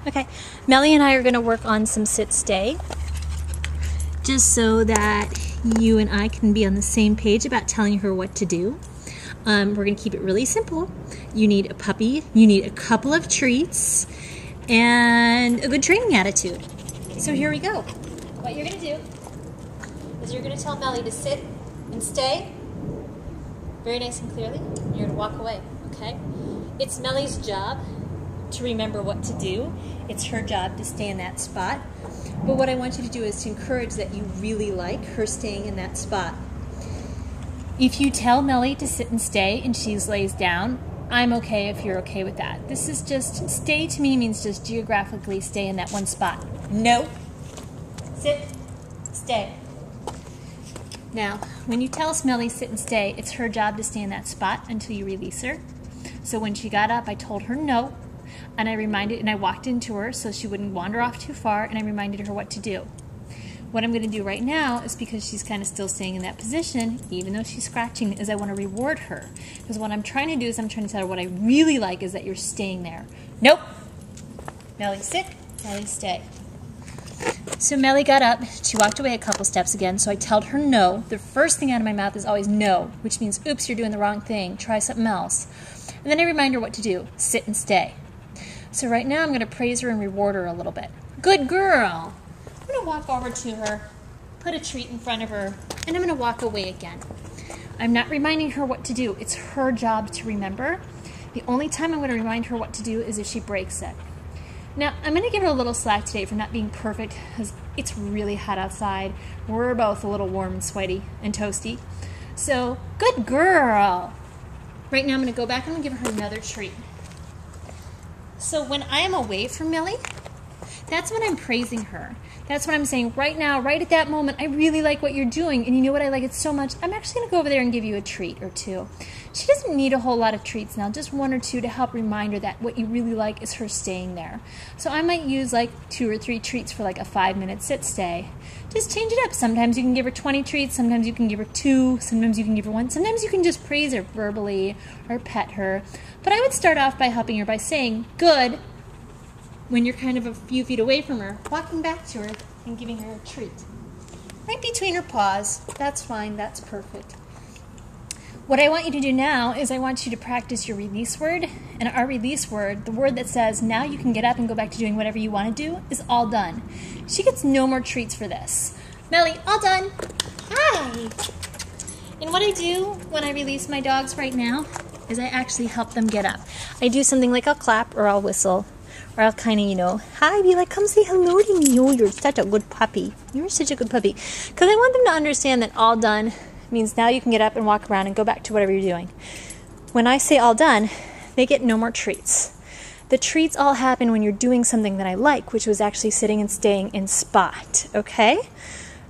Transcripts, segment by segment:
Okay, Melly and I are going to work on some sit-stay, just so that you and I can be on the same page about telling her what to do. We're going to keep it really simple. You need a puppy, you need a couple of treats, and a good training attitude. So here we go. What you're going to do is you're going to tell Melly to sit and stay, very nice and clearly. You're going to walk away, okay? It's Melly's job to remember what to do. It's her job to stay in that spot. But what I want you to do is to encourage that you really like her staying in that spot. If you tell Melly to sit and stay and she lays down, I'm okay if you're okay with that. This is just, stay to me means just geographically stay in that one spot. No. Sit, stay. Now, when you tell Melly sit and stay, it's her job to stay in that spot until you release her. So when she got up, I told her no. And I walked into her so she wouldn't wander off too far, and I reminded her what to do. What I'm going to do right now is, because she's kind of still staying in that position, even though she's scratching, is I want to reward her. Because what I'm trying to do is I'm trying to tell her what I really like is that you're staying there. Nope. Melly, sit. Melly, stay. So Melly got up. She walked away a couple steps again, so I told her no. The first thing out of my mouth is always no, which means, oops, you're doing the wrong thing. Try something else. And then I remind her what to do. Sit and stay. So right now I'm going to praise her and reward her a little bit. Good girl. I'm going to walk over to her, put a treat in front of her, and I'm going to walk away again. I'm not reminding her what to do. It's her job to remember. The only time I'm going to remind her what to do is if she breaks it. Now, I'm going to give her a little slack today for not being perfect, because it's really hot outside. We're both a little warm and sweaty and toasty. So, good girl. Right now I'm going to go back and I'm going to give her another treat. So when I am away from Melly, that's when I'm praising her. That's when I'm saying, right now, right at that moment, I really like what you're doing, and you know what, I like it so much, I'm actually going to go over there and give you a treat or two. She doesn't need a whole lot of treats now, just one or two to help remind her that what you really like is her staying there. So I might use like 2 or 3 treats for like a 5-minute sit-stay. Just change it up. Sometimes you can give her 20 treats, sometimes you can give her 2, sometimes you can give her 1, sometimes you can just praise her verbally or pet her. But I would start off by helping her by saying, good, when you're kind of a few feet away from her, walking back to her and giving her a treat. Right between her paws. That's fine, that's perfect. What I want you to do now is I want you to practice your release word. And our release word, the word that says, now you can get up and go back to doing whatever you want to do, is all done. She gets no more treats for this. Melly, all done. Hi. And what I do when I release my dogs right now is I actually help them get up. I do something like I'll clap or I'll whistle. Or I'll kind of, you know, hi, be like, come say hello to me. Oh, you're such a good puppy. You're such a good puppy. Because I want them to understand that all done means now you can get up and walk around and go back to whatever you're doing. When I say all done, they get no more treats. The treats all happen when you're doing something that I like, which was actually sitting and staying in spot, okay?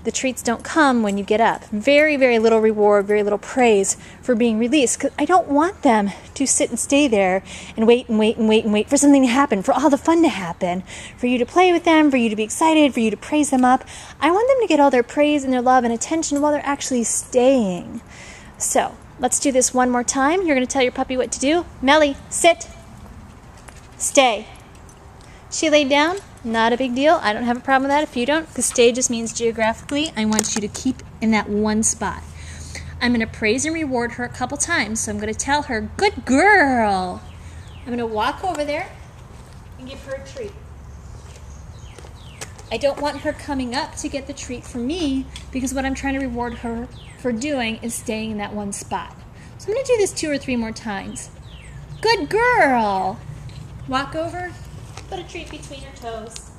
The treats don't come when you get up. Very, very little reward, very little praise for being released, because I don't want them to sit and stay there and wait and wait and wait and wait for something to happen, for all the fun to happen, for you to play with them, for you to be excited, for you to praise them up. I want them to get all their praise and their love and attention while they're actually staying. So, let's do this one more time. You're going to tell your puppy what to do. Melly, sit, stay. She laid down. Not a big deal. I don't have a problem with that if you don't, because stay just means geographically I want you to keep in that one spot. I'm going to praise and reward her a couple times, so I'm going to tell her, good girl. I'm going to walk over there and give her a treat. I don't want her coming up to get the treat from me, because what I'm trying to reward her for doing is staying in that one spot. So I'm going to do this 2 or 3 more times. Good girl. Walk over. Put a treat between her toes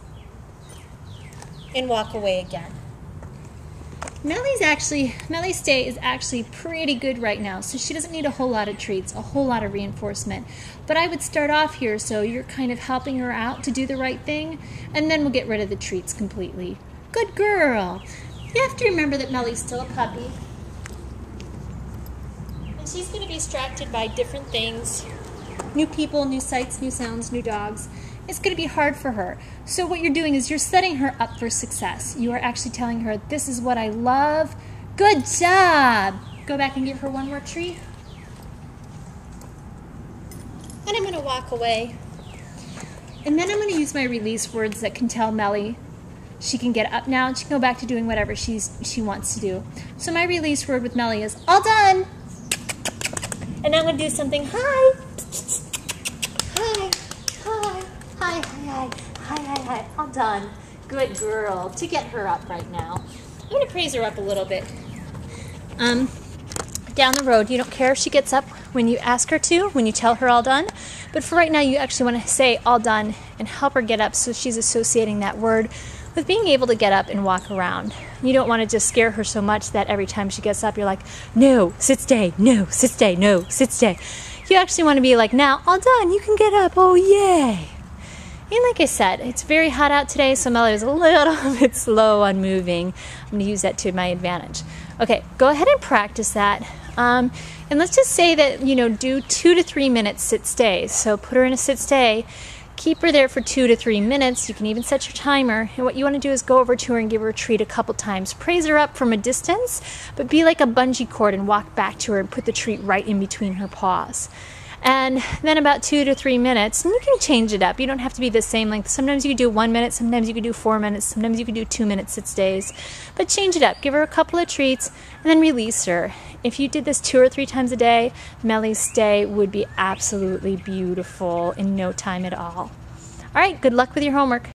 and walk away again. Melly's stay is actually pretty good right now, so she doesn't need a whole lot of treats, a whole lot of reinforcement. But I would start off here so you're kind of helping her out to do the right thing, and then we'll get rid of the treats completely. Good girl. You have to remember that Melly's still a puppy, and she's going to be distracted by different things, new people, new sights, new sounds, new dogs. It's going to be hard for her. So what you're doing is you're setting her up for success. You are actually telling her, this is what I love. Good job. Go back and give her one more treat. And I'm going to walk away. And then I'm going to use my release words that can tell Melly she can get up now and she can go back to doing whatever she wants to do. So my release word with Melly is all done. And I'm going to do something. Hi. Hi. Hi. Hi. Hi. Hi. Hi. Hi. All done. Good girl. To get her up right now. I'm going to praise her up a little bit. Down the road, you don't care if she gets up when you ask her to, when you tell her all done. But for right now, you actually want to say all done and help her get up so she's associating that word with being able to get up and walk around. You don't want to just scare her so much that every time she gets up, you're like, no, sit, stay, no, sit, stay, no, sit, stay. You actually want to be like, now, all done, you can get up, oh, yay. And like I said, it's very hot out today, so Melly was a little bit slow on moving. I'm going to use that to my advantage. Okay, go ahead and practice that. And let's just say that, do 2 to 3 minutes sit stay. So put her in a sit stay. Keep her there for 2 to 3 minutes. You can even set your timer. And what you want to do is go over to her and give her a treat a couple times. Praise her up from a distance, but be like a bungee cord and walk back to her and put the treat right in between her paws. And then about 2 to 3 minutes, and you can change it up. You don't have to be the same length. Sometimes you can do 1 minute, sometimes you can do 4 minutes, sometimes you can do 2 minute sit stays. But change it up. Give her a couple of treats, and then release her. If you did this 2 or 3 times a day, Melly's stay would be absolutely beautiful in no time at all. All right, good luck with your homework.